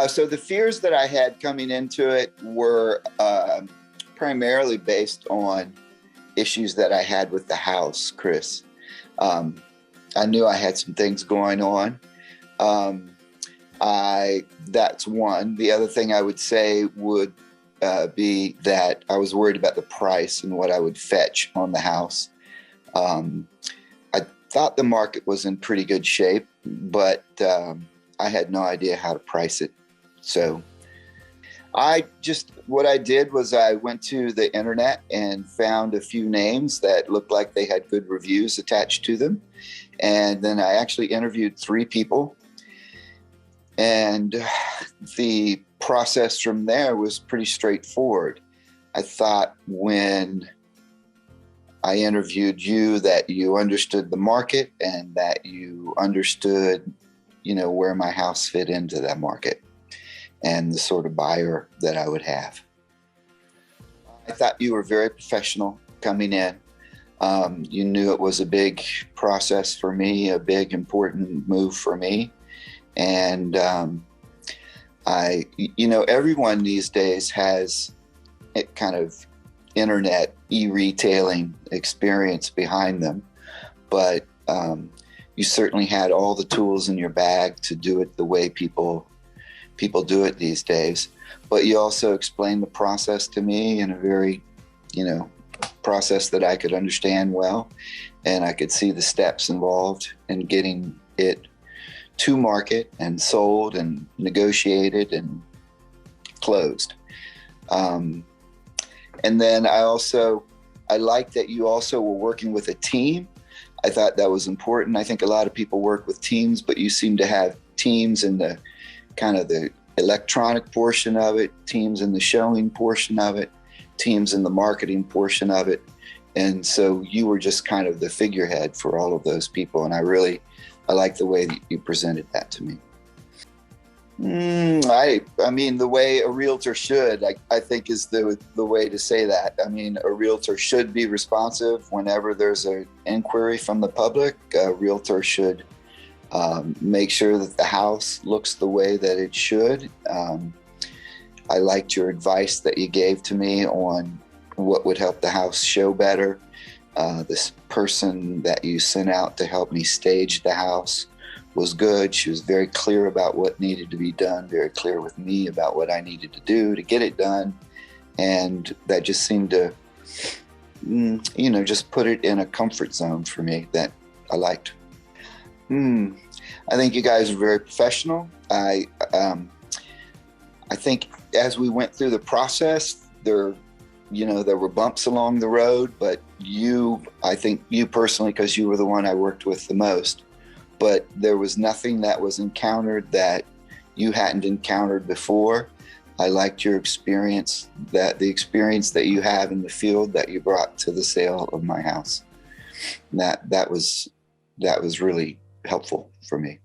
So the fears that I had coming into it were primarily based on issues that I had with the house, Chris. I knew I had some things going on. That's one. The other thing I would say would be that I was worried about the price and what I would fetch on the house. I thought the market was in pretty good shape, but I had no idea how to price it. So what I did was I went to the internet and found a few names that looked like they had good reviews attached to them. And then I actually interviewed 3 people. And the process from there was pretty straightforward. I thought when I interviewed you that you understood the market and that you understood, where my house fit into that market and the sort of buyer that I would have. I thought you were very professional coming in. You knew it was a big process for me, a big, important move for me. And everyone these days has a kind of internet e-retailing experience behind them, but you certainly had all the tools in your bag to do it the way people do it these days. But you also explained the process to me in a very, process that I could understand well, and I could see the steps involved in getting it to market and sold and negotiated and closed. And then I liked that you also were working with a team. I thought that was important. I think a lot of people work with teams, but you seem to have teams in the kind of the electronic portion of it, teams in the showing portion of it, teams in the marketing portion of it. And so you were just kind of the figurehead for all of those people. And I like the way that you presented that to me. I mean, the way a realtor should, I think is the way to say that. I mean, a realtor should be responsive whenever there's an inquiry from the public. A realtor should make sure that the house looks the way that it should. I liked your advice that you gave to me on what would help the house show better. This person that you sent out to help me stage the house was good. She was very clear about what needed to be done, very clear with me about what I needed to do to get it done. And that just seemed to, just put it in a comfort zone for me that I liked. I think you guys are very professional. I think as we went through the process, there were bumps along the road, but I think you personally, because you were the one I worked with the most, but there was nothing that was encountered that you hadn't encountered before. I liked your experience, the experience that you have in the field that you brought to the sale of my house. That was really helpful for me.